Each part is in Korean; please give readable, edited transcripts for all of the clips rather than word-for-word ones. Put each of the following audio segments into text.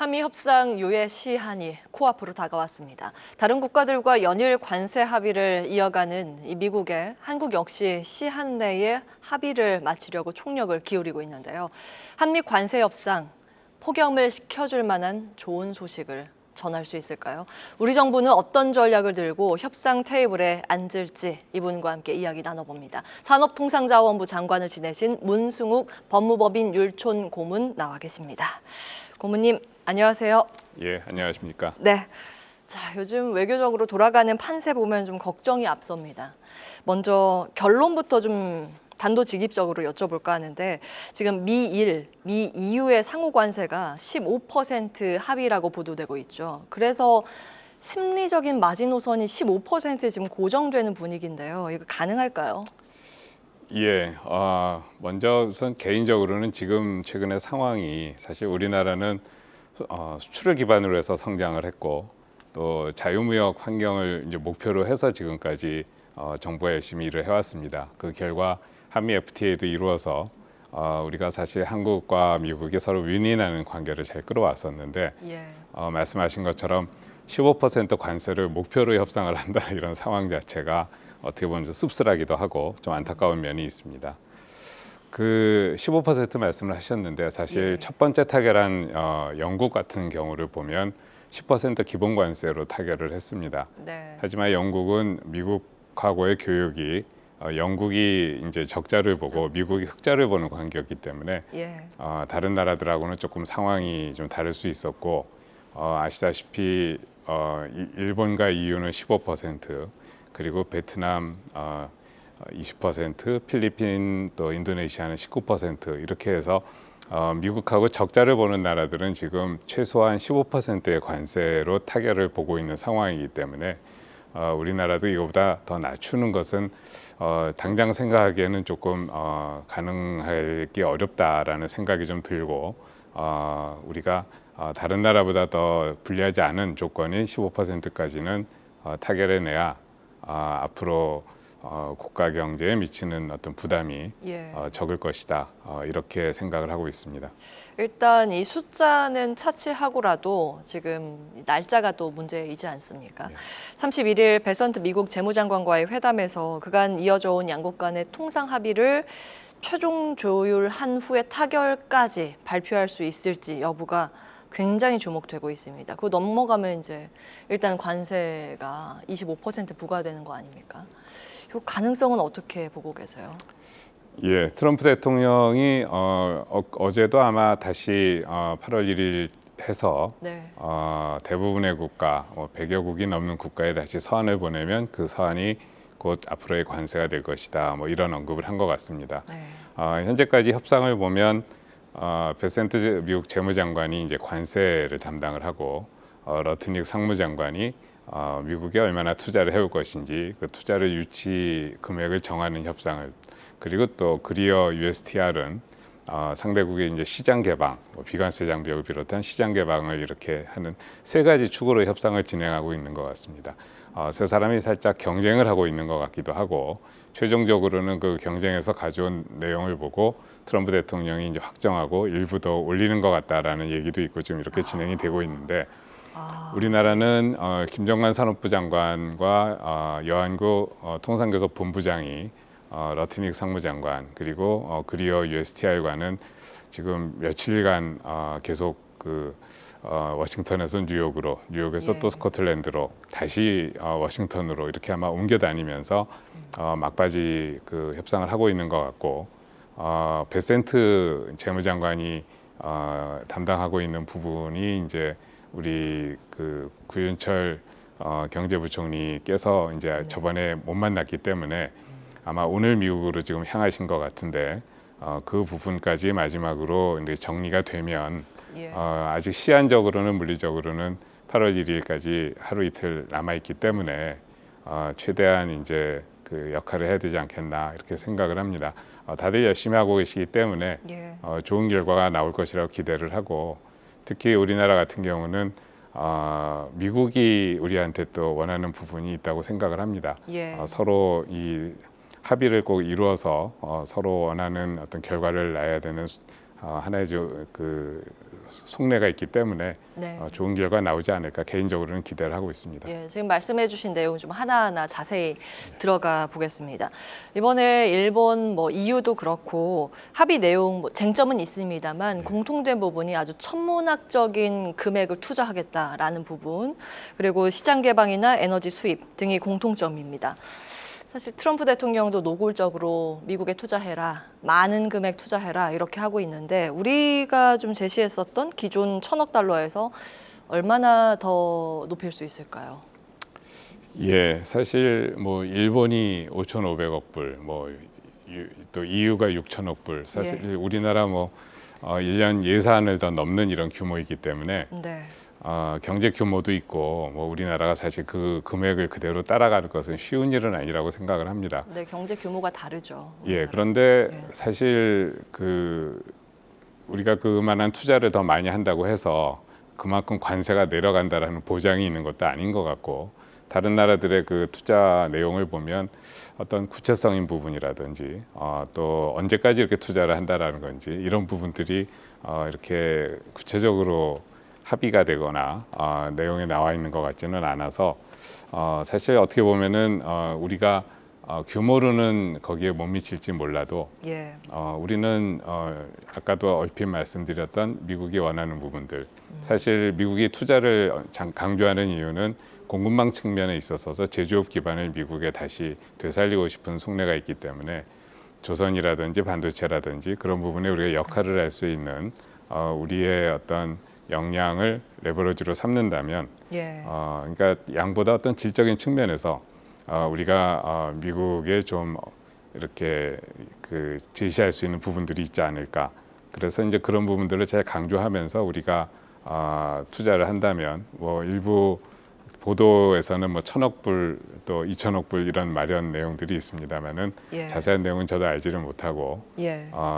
한미 협상 유예 시한이 코앞으로 다가왔습니다. 다른 국가들과 연일 관세 합의를 이어가는 미국에 한국 역시 시한 내에 합의를 마치려고 총력을 기울이고 있는데요. 한미 관세 협상 폭염을 식혀줄 만한 좋은 소식을 전할 수 있을까요? 우리 정부는 어떤 전략을 들고 협상 테이블에 앉을지 이분과 함께 이야기 나눠봅니다. 산업통상자원부 장관을 지내신 문승욱 법무법인 율촌 고문 나와 계십니다. 고문님, 안녕하세요. 예, 안녕하십니까. 네. 자, 요즘 외교적으로 돌아가는 판세 보면 좀 걱정이 앞섭니다. 먼저 결론부터 좀 단도직입적으로 여쭤볼까 하는데 지금 미일, 미EU의 상호 관세가 15% 합의라고 보도되고 있죠. 그래서 심리적인 마지노선이 15% 지금 고정되는 분위기인데요. 이거 가능할까요? 예, 먼저 우선 개인적으로는 지금 최근의 상황이 사실 우리나라는 수출을 기반으로 해서 성장을 했고 또 자유무역 환경을 이제 목표로 해서 지금까지 정부가 열심히 일을 해왔습니다. 그 결과 한미 FTA도 이루어서 우리가 사실 한국과 미국이 서로 윈윈하는 관계를 잘 끌어왔었는데 예. 말씀하신 것처럼 15% 관세를 목표로 협상을 한다 이런 상황 자체가 어떻게 보면 좀 씁쓸하기도 하고 좀 안타까운 면이 있습니다. 그 15% 말씀을 하셨는데 사실 첫 번째 타결한 영국 같은 경우를 보면 10% 기본 관세로 타결을 했습니다. 네. 하지만 영국은 미국하고의 교역이 영국이 이제 적자를 보고 미국이 흑자를 보는 관계였기 때문에 예. 다른 나라들하고는 조금 상황이 좀 다를 수 있었고 아시다시피 일본과 EU는 15%, 그리고 베트남 20%, 필리핀 또 인도네시아는 19% 이렇게 해서 미국하고 적자를 보는 나라들은 지금 최소한 15%의 관세로 타결을 보고 있는 상황이기 때문에 우리나라도 이거보다 더 낮추는 것은 당장 생각하기에는 조금 가능하기 어렵다라는 생각이 좀 들고 우리가 다른 나라보다 더 불리하지 않은 조건인 15%까지는 타결해내야 앞으로 국가 경제에 미치는 어떤 부담이 예. 적을 것이다 이렇게 생각을 하고 있습니다. 일단 이 숫자는 차치하고라도 지금 날짜가 또 문제이지 않습니까? 예. 31일 베선트 미국 재무장관과의 회담에서 그간 이어져 온 양국 간의 통상 합의를 최종 조율한 후에 타결까지 발표할 수 있을지 여부가 굉장히 주목되고 있습니다. 그거 넘어가면 이제 일단 관세가 25% 부과되는 거 아닙니까? 이 가능성은 어떻게 보고 계세요? 예, 트럼프 대통령이 어제도 아마 다시 8월 1일 해서 네. 대부분의 국가, 100여 국이 넘는 국가에 다시 서한을 보내면 그 서한이 곧 앞으로의 관세가 될 것이다. 뭐 이런 언급을 한 것 같습니다. 네. 현재까지 협상을 보면 베센트 미국 재무장관이 이제 관세를 담당을 하고 러트닉 상무장관이 미국에 얼마나 투자를 해올 것인지 그 투자를 유치 금액을 정하는 협상을, 그리고 또 그리어 USTR은 상대국의 이제 시장 개방, 비관세 장벽을 비롯한 시장 개방을 이렇게 하는 세 가지 축으로 협상을 진행하고 있는 것 같습니다. 세 사람이 살짝 경쟁을 하고 있는 것 같기도 하고 최종적으로는 그 경쟁에서 가져온 내용을 보고 트럼프 대통령이 이제 확정하고 일부 더 올리는 것 같다라는 얘기도 있고 지금 이렇게 진행이 되고 있는데 우리나라는 김정관 산업부 장관과 여한구 통상교섭 본부장이 러트닉 상무장관 그리고 그리어 USTR과는 지금 며칠간 계속 워싱턴에서 뉴욕으로, 뉴욕에서 예. 또 스코틀랜드로, 다시 워싱턴으로 이렇게 아마 옮겨 다니면서 막바지 그 협상을 하고 있는 것 같고 베센트 재무장관이 담당하고 있는 부분이 이제 우리 그 구윤철 경제부총리께서 이제 저번에 못 만났기 때문에 아마 오늘 미국으로 지금 향하신 것 같은데 그 부분까지 마지막으로 이제 정리가 되면 예. 아직 시한적으로는 물리적으로는 8월 1일까지 하루 이틀 남아 있기 때문에 최대한 이제 그 역할을 해야 되지 않겠나 이렇게 생각을 합니다. 다들 열심히 하고 계시기 때문에 예. 좋은 결과가 나올 것이라고 기대를 하고 특히 우리나라 같은 경우는 미국이 우리한테 또 원하는 부분이 있다고 생각을 합니다. 예. 서로 이 합의를 꼭 이루어서 서로 원하는 어떤 결과를 낳아야 되는 하나의 그 속내가 있기 때문에 네. 좋은 결과 나오지 않을까 개인적으로는 기대를 하고 있습니다. 예, 지금 말씀해주신 내용 좀 하나하나 자세히 들어가 보겠습니다. 이번에 일본 뭐 EU도 그렇고 합의 내용 뭐 쟁점은 있습니다만 공통된 부분이 아주 천문학적인 금액을 투자하겠다라는 부분, 그리고 시장 개방이나 에너지 수입 등이 공통점입니다. 사실 트럼프 대통령도 노골적으로 미국에 투자해라, 많은 금액 투자해라 이렇게 하고 있는데 우리가 좀 제시했었던 기존 1,000억 달러에서 얼마나 더 높일 수 있을까요? 예, 사실 뭐 일본이 5,500억 불, 뭐 또 EU가 6,000억 불, 사실 우리나라 뭐 1년 예산을 더 넘는 이런 규모이기 때문에 네. 경제 규모도 있고 뭐 우리나라가 사실 그 금액을 그대로 따라가는 것은 쉬운 일은 아니라고 생각을 합니다. 네, 경제 규모가 다르죠. 예, 그런데 네. 사실 우리가 그만한 투자를 더 많이 한다고 해서 그만큼 관세가 내려간다라는 보장이 있는 것도 아닌 것 같고, 다른 나라들의 그 투자 내용을 보면 어떤 구체성인 부분이라든지 또 언제까지 이렇게 투자를 한다라는 건지 이런 부분들이 이렇게 구체적으로 합의가 되거나 내용에 나와 있는 것 같지는 않아서 사실 어떻게 보면은 우리가 규모로는 거기에 못 미칠지 몰라도 예. 우리는 아까도 얼핏 말씀드렸던 미국이 원하는 부분들, 사실 미국이 투자를 강조하는 이유는 공급망 측면에 있어서 제조업 기반을 미국에 다시 되살리고 싶은 속내가 있기 때문에 조선이라든지 반도체라든지 그런 부분에 우리가 역할을 할 수 있는 우리의 어떤 역량을 레버리지로 삼는다면 그러니까 양보다 어떤 질적인 측면에서 우리가 미국에 좀 이렇게 제시할 수 있는 부분들이 있지 않을까. 그래서 이제 그런 부분들을 잘 강조하면서 우리가 투자를 한다면 뭐 일부 보도에서는 뭐 1,000억 불 또 2,000억 불 이런 마련 내용들이 있습니다만은 자세한 내용은 저도 알지를 못하고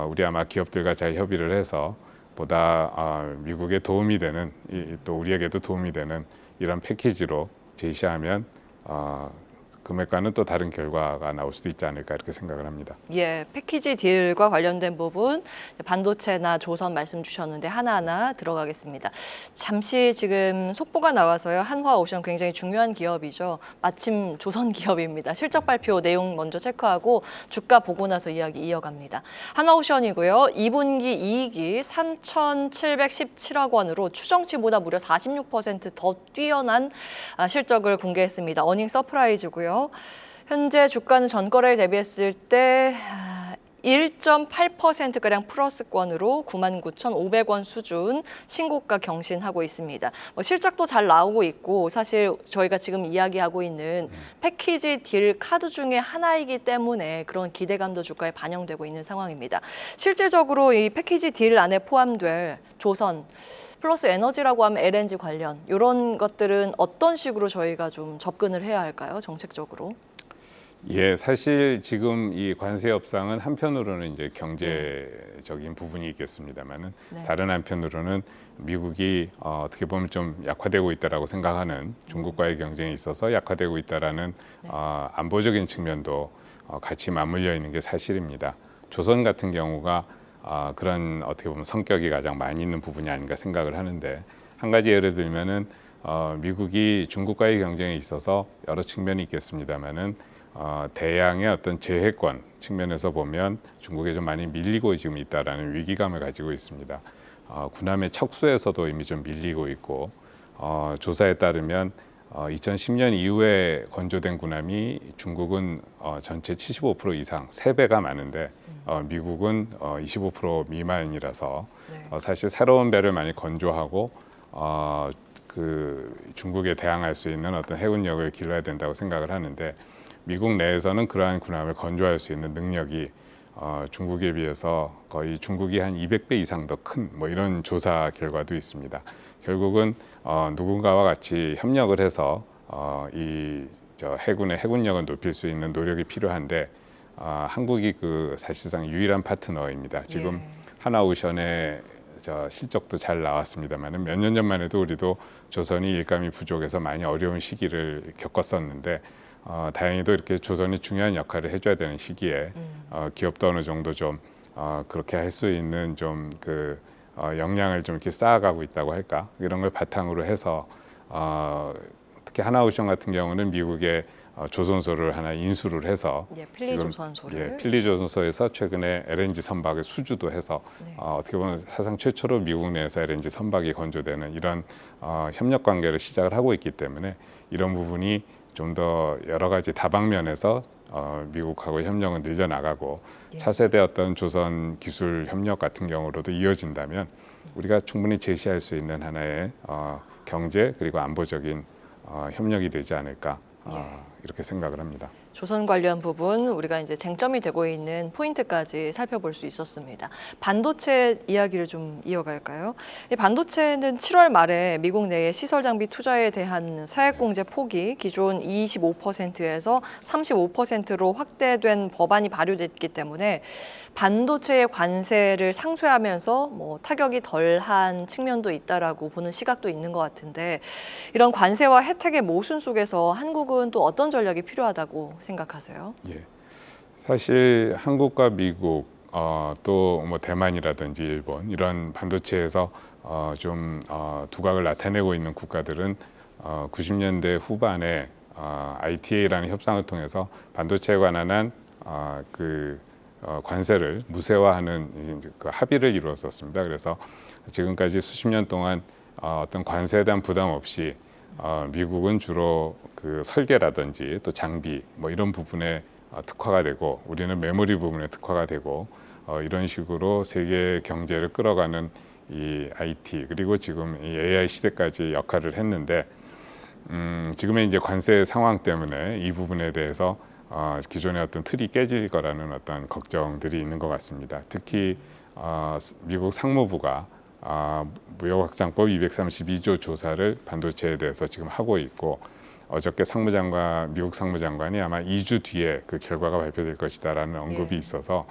우리 아마 기업들과 잘 협의를 해서 보다 미국에 도움이 되는 또 우리에게도 도움이 되는 이런 패키지로 제시하면 금액과는 또 다른 결과가 나올 수도 있지 않을까 이렇게 생각을 합니다. 예, 패키지 딜과 관련된 부분 반도체나 조선 말씀 주셨는데 하나하나 들어가겠습니다. 잠시 지금 속보가 나와서요. 한화오션 굉장히 중요한 기업이죠. 마침 조선 기업입니다. 실적 발표 내용 먼저 체크하고 주가 보고 나서 이야기 이어갑니다. 한화오션이고요. 2분기 이익이 3,717억 원으로 추정치보다 무려 46%더 뛰어난 실적을 공개했습니다. 어닝 서프라이즈고요. 현재 주가는 전거래일 대비했을 때 1.8%가량 플러스권으로 99,500원 수준 신고가 경신하고 있습니다. 실적도 잘 나오고 있고 사실 저희가 지금 이야기하고 있는 패키지 딜 카드 중에 하나이기 때문에 그런 기대감도 주가에 반영되고 있는 상황입니다. 실질적으로 이 패키지 딜 안에 포함될 조선 플러스 에너지라고 하면 LNG 관련 이런 것들은 어떤 식으로 저희가 좀 접근을 해야 할까요? 정책적으로? 예, 사실 지금 이 관세 협상은 한편으로는 이제 경제적인 부분이 있겠습니다만은 다른 한편으로는 미국이 어떻게 보면 좀 약화되고 있다라고 생각하는 중국과의 경쟁에 있어서 약화되고 있다라는 안보적인 측면도 같이 맞물려 있는 게 사실입니다. 조선 같은 경우가 그런 어떻게 보면 성격이 가장 많이 있는 부분이 아닌가 생각을 하는데, 한 가지 예를 들면은 미국이 중국과의 경쟁에 있어서 여러 측면이 있겠습니다만은 대양의 어떤 제해권 측면에서 보면 중국에 좀 많이 밀리고 지금 있다라는 위기감을 가지고 있습니다. 군함의 척수에서도 이미 좀 밀리고 있고 조사에 따르면 2010년 이후에 건조된 군함이 중국은 전체 75% 이상, 3배가 많은데 미국은 25% 미만이라서 사실 새로운 배를 많이 건조하고 중국에 대항할 수 있는 어떤 해운력을 길러야 된다고 생각을 하는데, 미국 내에서는 그러한 군함을 건조할 수 있는 능력이 중국에 비해서 거의 중국이 한 200배 이상 더 큰 뭐 이런 조사 결과도 있습니다. 결국은 누군가와 같이 협력을 해서 해군의 해군력을 높일 수 있는 노력이 필요한데 한국이 사실상 유일한 파트너입니다. 지금 하나오션의 실적도 잘 나왔습니다만 몇 년 전만 해도 우리도 조선이 일감이 부족해서 많이 어려운 시기를 겪었었는데 다행히도 이렇게 조선이 중요한 역할을 해줘야 되는 시기에 기업도 어느 정도 좀 그렇게 할 수 있는 좀 역량을 좀 이렇게 쌓아가고 있다고 할까? 이런 걸 바탕으로 해서 특히 하나오션 같은 경우는 미국의 조선소를 하나 인수를 해서 필리조선소를 필리조선소에서 최근에 LNG 선박을 수주도 해서 네. 어떻게 보면 사상 최초로 미국 내에서 LNG 선박이 건조되는 이런 협력 관계를 시작을 하고 있기 때문에 이런 부분이 좀 더 여러 가지 다방면에서 미국하고 협력은 늘려나가고 예. 차세대 어떤 조선 기술 협력 같은 경우로도 이어진다면 우리가 충분히 제시할 수 있는 하나의 경제 그리고 안보적인 협력이 되지 않을까 이렇게 생각을 합니다. 조선 관련 부분 우리가 이제 쟁점이 되고 있는 포인트까지 살펴볼 수 있었습니다. 반도체 이야기를 좀 이어갈까요? 이 반도체는 7월 말에 미국 내의 시설 장비 투자에 대한 세액 공제 폭이 기존 25%에서 35%로 확대된 법안이 발의됐기 때문에 반도체의 관세를 상쇄하면서 뭐 타격이 덜한 측면도 있다라고 보는 시각도 있는 것 같은데 이런 관세와 혜택의 모순 속에서 한국은 또 어떤 전략이 필요하다고 생각하세요? 예, 사실 한국과 미국 또 뭐 대만이라든지 일본 이런 반도체에서 좀 두각을 나타내고 있는 국가들은 90년대 후반에 ITA라는 협상을 통해서 반도체에 관한 관세를 무쇠화하는 그 합의를 이루었었습니다. 그래서 지금까지 수십 년 동안 어떤 관세에 대한 부담 없이 미국은 주로 그 설계라든지 또 장비 뭐 이런 부분에 특화가 되고 우리는 메모리 부분에 특화가 되고 이런 식으로 세계 경제를 끌어가는 이 IT 그리고 지금 이 AI 시대까지 역할을 했는데 지금의 이제 관세 상황 때문에 이 부분에 대해서 기존의 어떤 틀이 깨질 거라는 어떤 걱정들이 있는 것 같습니다. 특히 미국 상무부가 무역확장법 232조 조사를 반도체에 대해서 지금 하고 있고 어저께 미국 상무장관이 아마 2주 뒤에 그 결과가 발표될 것이다라는 언급이 있어서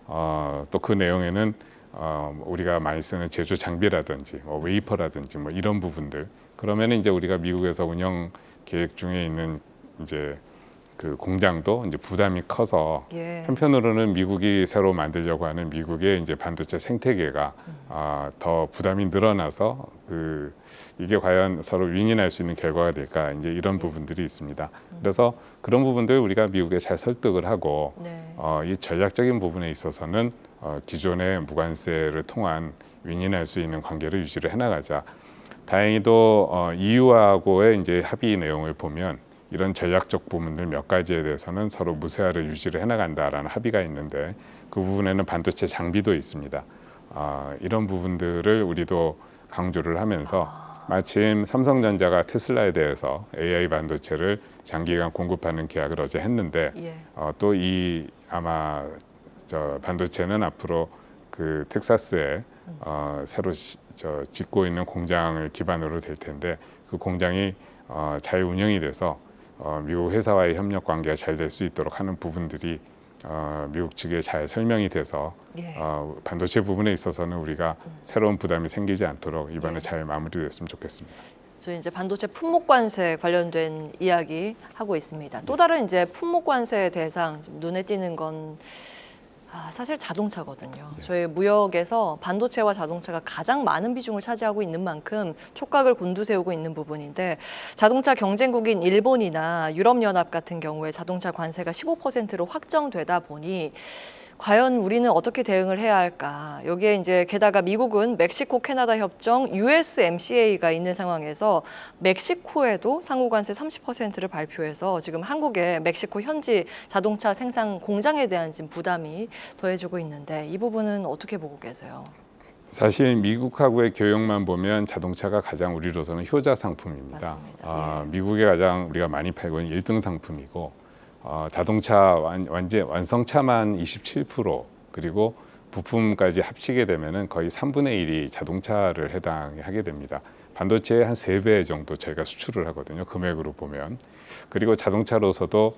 또 그 내용에는 우리가 많이 쓰는 제조 장비라든지 뭐 웨이퍼라든지 뭐 이런 부분들 그러면 이제 우리가 미국에서 운영 계획 중에 있는 이제 그 공장도 이제 부담이 커서 한편으로는 미국이 새로 만들려고 하는 미국의 이제 반도체 생태계가 더 부담이 늘어나서 이게 과연 서로 윈윈할 수 있는 결과가 될까 이제 이런 부분들이 있습니다. 그래서 그런 부분들 우리가 미국에 잘 설득을 하고 이 전략적인 부분에 있어서는 기존의 무관세를 통한 윈윈할 수 있는 관계를 유지를 해나가자. 다행히도 EU하고의 이제 합의 내용을 보면 이런 전략적 부분들 몇 가지에 대해서는 서로 무쇠화를 유지를 해나간다라는 합의가 있는데 그 부분에는 반도체 장비도 있습니다. 이런 부분들을 우리도 강조를 하면서 마침 삼성전자가 테슬라에 대해서 AI 반도체를 장기간 공급하는 계약을 어제 했는데 또 아마 반도체는 앞으로 그 텍사스에 새로 짓고 있는 공장을 기반으로 될 텐데 그 공장이 잘 운영이 돼서 미국 회사와의 협력 관계가 잘 될 수 있도록 하는 부분들이 미국 측에 잘 설명이 돼서 반도체 부분에 있어서는 우리가 새로운 부담이 생기지 않도록 이번에 잘 마무리됐으면 좋겠습니다. 저희 이제 반도체 품목 관세 관련된 이야기 하고 있습니다. 또 다른 이제 품목 관세 대상 눈에 띄는 건 사실 자동차거든요. 저희 무역에서 반도체와 자동차가 가장 많은 비중을 차지하고 있는 만큼 촉각을 곤두세우고 있는 부분인데 자동차 경쟁국인 일본이나 유럽연합 같은 경우에 자동차 관세가 15%로 확정되다 보니 과연 우리는 어떻게 대응을 해야 할까? 여기에 이제 게다가 미국은 멕시코 캐나다 협정 USMCA가 있는 상황에서 멕시코에도 상호관세 30%를 발표해서 지금 한국의 멕시코 현지 자동차 생산 공장에 대한 지금 부담이 더해지고 있는데 이 부분은 어떻게 보고 계세요? 사실 미국하고의 교역만 보면 자동차가 가장 우리로서는 효자 상품입니다. 미국에 가장 우리가 많이 팔고 있는 1등 상품이고 자동차 완성차만 27% 그리고 부품까지 합치게 되면은 거의 3분의 1이 자동차를 해당하게 됩니다. 반도체의 한 3배 정도 저희가 수출을 하거든요. 금액으로 보면. 그리고 자동차로서도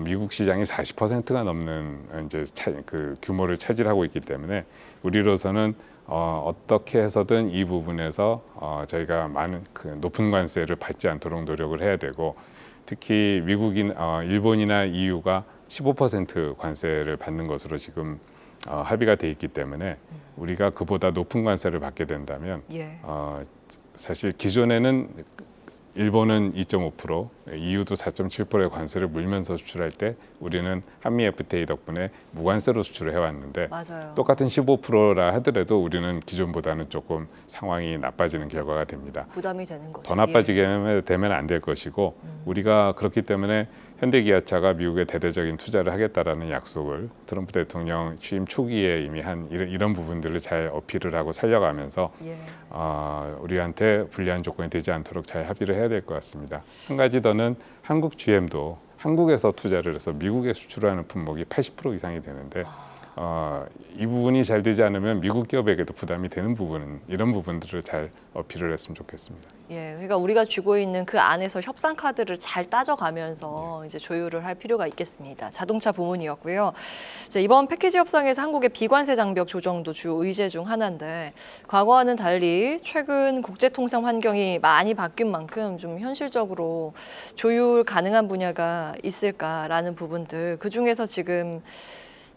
미국 시장이 40%가 넘는 이제 그 규모를 차지하고 있기 때문에 우리로서는 어떻게 해서든 이 부분에서 저희가 높은 관세를 받지 않도록 노력을 해야 되고 특히 일본이나 EU가 15% 관세를 받는 것으로 지금 합의가 돼 있기 때문에 우리가 그보다 높은 관세를 받게 된다면 예. 사실 기존에는 일본은 2.5%, EU도 4.7%의 관세를 물면서 수출할 때 우리는 한미 FTA 덕분에 무관세로 수출을 해왔는데 맞아요. 똑같은 15%라 하더라도 우리는 기존보다는 조금 상황이 나빠지는 결과가 됩니다. 부담이 되는 거죠. 더 나빠지게 되면 안 될 것이고 우리가 그렇기 때문에 현대기아차가 미국에 대대적인 투자를 하겠다라는 약속을 트럼프 대통령 취임 초기에 이미 한 이런 부분들을 잘 어필을 하고 살려가면서 예. 우리한테 불리한 조건이 되지 않도록 잘 합의를 해야 될 것 같습니다. 한 가지 더는 한국 GM도 한국에서 투자를 해서 미국에 수출하는 품목이 80% 이상이 되는데 이 부분이 잘 되지 않으면 미국 기업에게도 부담이 되는 부분은 이런 부분들을 잘 어필을 했으면 좋겠습니다. 예, 그러니까 우리가 쥐고 있는 그 안에서 협상 카드를 잘 따져가면서 이제 조율을 할 필요가 있겠습니다. 자동차 부문이었고요. 이제 이번 패키지 협상에서 한국의 비관세 장벽 조정도 주 의제 중 하나인데 과거와는 달리 최근 국제 통상 환경이 많이 바뀐 만큼 좀 현실적으로 조율 가능한 분야가 있을까라는 부분들 그 중에서 지금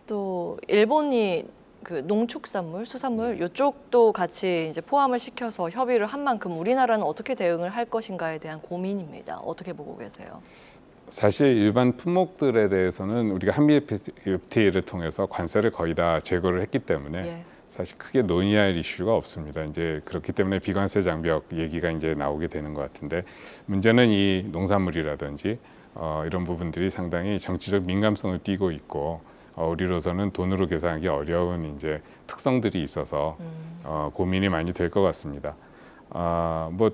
또 일본이 그 농축산물, 수산물 이쪽도 같이 이제 포함을 시켜서 협의를 한 만큼 우리나라는 어떻게 대응을 할 것인가에 대한 고민입니다. 어떻게 보고 계세요? 사실 일반 품목들에 대해서는 우리가 한미 FTA를 통해서 관세를 거의 다 제거를 했기 때문에 예. 사실 크게 논의할 이슈가 없습니다. 이제 그렇기 때문에 비관세 장벽 얘기가 이제 나오게 되는 것 같은데 문제는 이 농산물이라든지 이런 부분들이 상당히 정치적 민감성을 띠고 있고 우리로서는 돈으로 계산하기 어려운 이제 특성들이 있어서 고민이 많이 될 것 같습니다. 뭐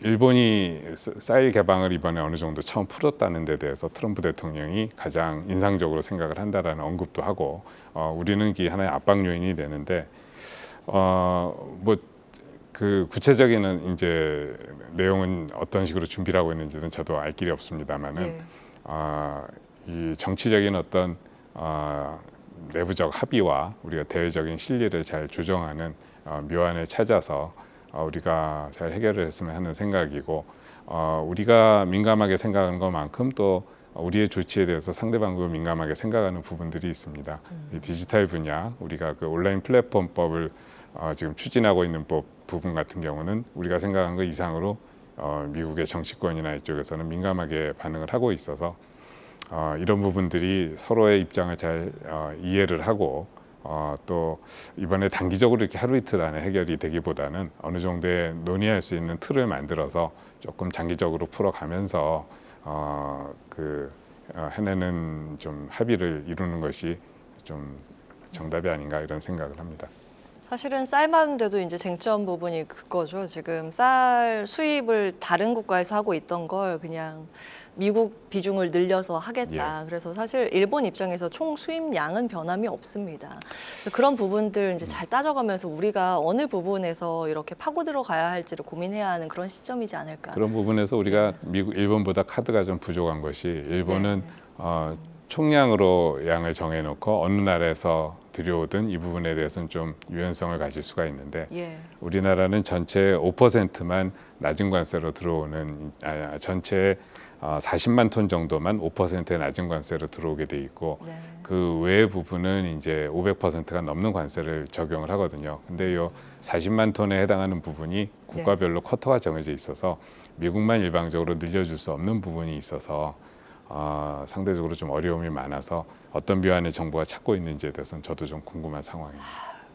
일본이 쌀 개방을 이번에 어느 정도 처음 풀었다는 데 대해서 트럼프 대통령이 가장 인상적으로 생각을 한다라는 언급도 하고 우리는 이게 하나의 압박 요인이 되는데 뭐 그 구체적인 이제 내용은 어떤 식으로 준비를 하고 있는지는 저도 알 길이 없습니다만은 예. 이 정치적인 어떤 내부적 합의와 우리가 대외적인 실리를 잘 조정하는 묘안을 찾아서 우리가 잘 해결을 했으면 하는 생각이고 우리가 민감하게 생각하는 것만큼 또 우리의 조치에 대해서 상대방도 민감하게 생각하는 부분들이 있습니다. 이 디지털 분야 우리가 그 온라인 플랫폼법을 지금 추진하고 있는 부분 같은 경우는 우리가 생각한 것 이상으로 미국의 정치권이나 이쪽에서는 민감하게 반응을 하고 있어서 이런 부분들이 서로의 입장을 잘 이해를 하고 또 이번에 단기적으로 이렇게 하루 이틀 안에 해결이 되기보다는 어느 정도의 논의할 수 있는 틀을 만들어서 조금 장기적으로 풀어가면서 해내는 좀 합의를 이루는 것이 좀 정답이 아닌가 이런 생각을 합니다. 사실은 쌀만 돼도 이제 쟁점 부분이 그거죠. 지금 쌀 수입을 다른 국가에서 하고 있던 걸 그냥 미국 비중을 늘려서 하겠다. 그래서 사실 일본 입장에서 총 수입량은 변함이 없습니다. 그런 부분들 이제 잘 따져가면서 우리가 어느 부분에서 이렇게 파고 들어가야 할지를 고민해야 하는 그런 시점이지 않을까. 그런 부분에서 우리가 일본보다 카드가 좀 부족한 것이 일본은 총량으로 양을 정해놓고 어느 나라에서 들여오든 이 부분에 대해서는 좀 유연성을 가질 수가 있는데 우리나라는 전체 5%만 낮은 관세로 들어오는 전체 40만 톤 정도만 5%의 낮은 관세로 들어오게 돼 있고 그 외의 부분은 이제 500%가 넘는 관세를 적용을 하거든요. 근데 이 40만 톤에 해당하는 부분이 국가별로 쿼터가 정해져 있어서 미국만 일방적으로 늘려줄 수 없는 부분이 있어서 상대적으로 좀 어려움이 많아서 어떤 묘안의 정부가 찾고 있는지에 대해서는 저도 좀 궁금한 상황입니다.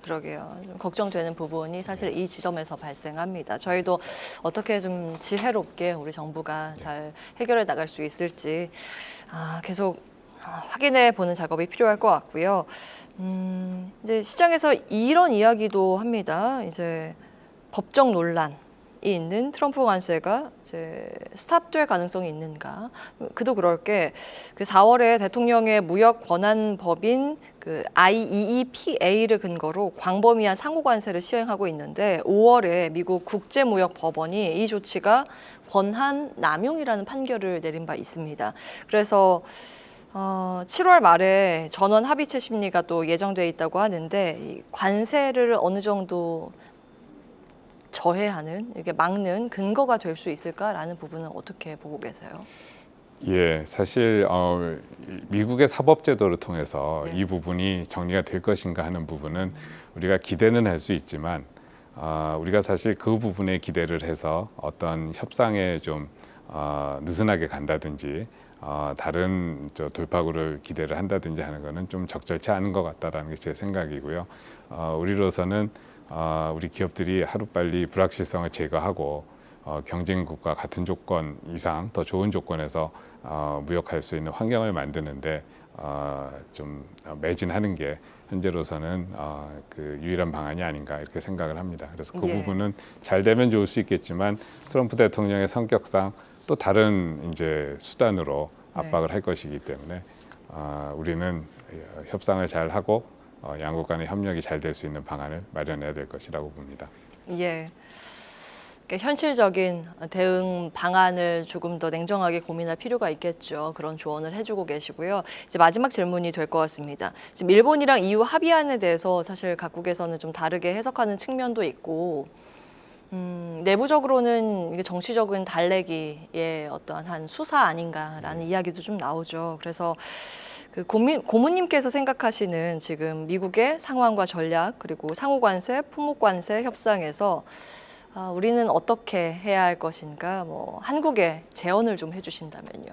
그러게요. 좀 걱정되는 부분이 사실 이 지점에서 발생합니다. 저희도 어떻게 좀 지혜롭게 우리 정부가 잘 해결해 나갈 수 있을지 계속 확인해 보는 작업이 필요할 것 같고요. 이제 시장에서 이런 이야기도 합니다. 이제 법적 논란이 있는 트럼프 관세가 이제 스탑될 가능성이 있는가? 그도 그럴 게 그 4월에 대통령의 무역 권한 법인 그 IEEPA를 근거로 광범위한 상호 관세를 시행하고 있는데 5월에 미국 국제무역법원이 이 조치가 권한 남용이라는 판결을 내린 바 있습니다. 그래서 7월 말에 전원 합의체 심리가 또 예정돼 있다고 하는데 이 관세를 어느 정도 저해하는 이게 막는 근거가 될 수 있을까라는 부분은 어떻게 보고 계세요? 예, 사실 미국의 사법제도를 통해서 네. 이 부분이 정리가 될 것인가 하는 부분은 우리가 기대는 할 수 있지만 우리가 사실 그 부분에 기대를 해서 어떤 협상에 좀 느슨하게 간다든지 다른 돌파구를 기대를 한다든지 하는 것은 좀 적절치 않은 것 같다라는 게 제 생각이고요. 우리로서는 우리 기업들이 하루빨리 불확실성을 제거하고 경쟁국과 같은 조건 이상 더 좋은 조건에서 무역할 수 있는 환경을 만드는데 좀 매진하는 게 현재로서는 그 유일한 방안이 아닌가 이렇게 생각을 합니다. 그래서 그 예. 부분은 잘 되면 좋을 수 있겠지만 트럼프 대통령의 성격상 또 다른 이제 수단으로 압박을 할 것이기 때문에 우리는 협상을 잘 하고 양국 간의 협력이 잘 될 수 있는 방안을 마련해야 될 것이라고 봅니다. 예. 그러니까 현실적인 대응 방안을 조금 더 냉정하게 고민할 필요가 있겠죠. 그런 조언을 해주고 계시고요. 이제 마지막 질문이 될 것 같습니다. 지금 일본이랑 EU 합의안에 대해서 사실 각국에서는 좀 다르게 해석하는 측면도 있고, 내부적으로는 이게 정치적인 달래기의 어떠한 한 수사 아닌가라는 이야기도 좀 나오죠. 그래서 그 고문님께서 생각하시는 지금 미국의 상황과 전략 그리고 상호관세, 품목관세 협상에서 우리는 어떻게 해야 할 것인가, 뭐 한국에 제언을 좀 해주신다면요.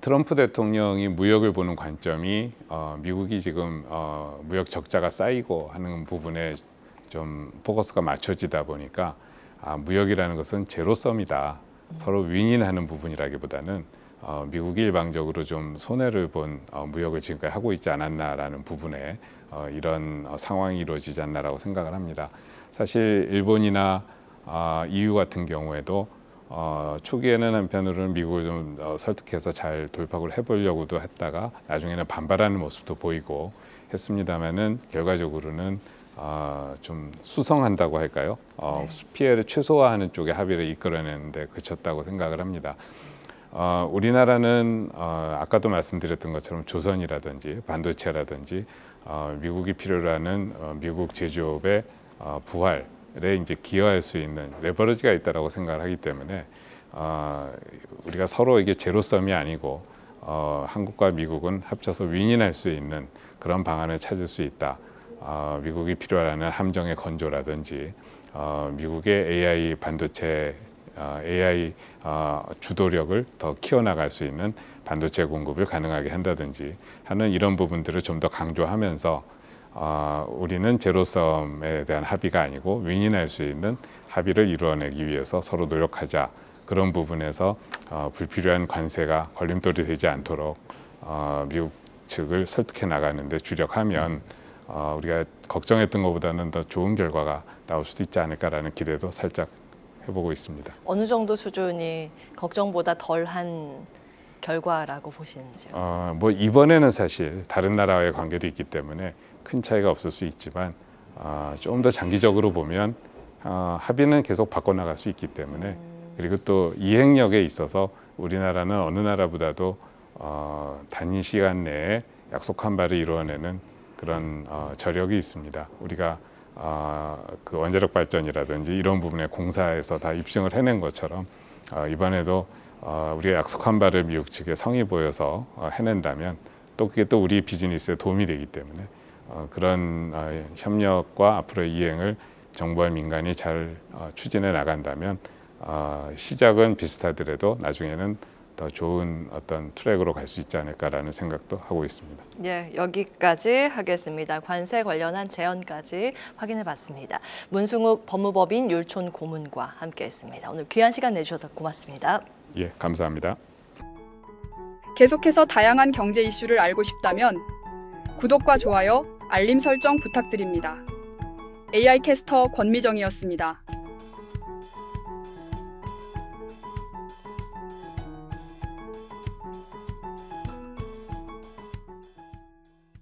트럼프 대통령이 무역을 보는 관점이 미국이 지금 무역 적자가 쌓이고 하는 부분에 좀 포커스가 맞춰지다 보니까 무역이라는 것은 제로섬이다. 서로 윈윈하는 부분이라기보다는 미국이 일방적으로 좀 손해를 본 무역을 지금까지 하고 있지 않았나라는 부분에 이런 상황이 이루어지지 않나라고 생각을 합니다. 사실 일본이나 EU 같은 경우에도 초기에는 한편으로는 미국을 좀 설득해서 잘 돌파구를 해보려고도 했다가 나중에는 반발하는 모습도 보이고 했습니다만은 결과적으로는 좀 수성한다고 할까요? 피해를 최소화하는 쪽에 합의를 이끌어내는데 그쳤다고 생각을 합니다. 우리나라는 아까도 말씀드렸던 것처럼 조선이라든지 반도체라든지 미국이 필요로 하는 미국 제조업의 부활에 이제 기여할 수 있는 레버리지가 있다라고 생각을 하기 때문에 우리가 서로 이게 제로섬이 아니고 한국과 미국은 합쳐서 윈윈할 수 있는 그런 방안을 찾을 수 있다. 미국이 필요로 하는 함정의 건조라든지 미국의 AI 반도체 AI 주도력을 더 키워나갈 수 있는 반도체 공급을 가능하게 한다든지 하는 이런 부분들을 좀 더 강조하면서 우리는 제로섬에 대한 합의가 아니고 윈윈할 수 있는 합의를 이루어내기 위해서 서로 노력하자. 그런 부분에서 불필요한 관세가 걸림돌이 되지 않도록 미국 측을 설득해 나가는데 주력하면 우리가 걱정했던 것보다는 더 좋은 결과가 나올 수도 있지 않을까라는 기대도 살짝 해보고 있습니다. 어느 정도 수준이 걱정보다 덜한 결과라고 보시는지요? 뭐 이번에는 사실 다른 나라와의 관계도 있기 때문에 큰 차이가 없을 수 있지만 좀 더 장기적으로 보면 합의는 계속 바꿔나갈 수 있기 때문에 그리고 또 이행력에 있어서 우리나라는 어느 나라보다도 단위 시간 내에 약속한 바를 이루어내는 그런 저력이 있습니다. 우리가 그 원자력 발전이라든지 이런 부분에 공사에서 다 입증을 해낸 것처럼 이번에도 우리가 약속한 바를 미국 측에 성의 보여서 해낸다면 또 그게 또 우리 비즈니스에 도움이 되기 때문에 그런 협력과 앞으로의 이행을 정부와 민간이 잘 추진해 나간다면 시작은 비슷하더라도 나중에는 더 좋은 어떤 트랙으로 갈 수 있지 않을까라는 생각도 하고 있습니다. 예, 여기까지 하겠습니다. 관세 관련한 제언까지 확인해봤습니다. 문승욱 법무법인 율촌 고문과 함께했습니다. 오늘 귀한 시간 내주셔서 고맙습니다. 예, 감사합니다. 계속해서 다양한 경제 이슈를 알고 싶다면 구독과 좋아요, 알림 설정 부탁드립니다. AI 캐스터 권미정이었습니다.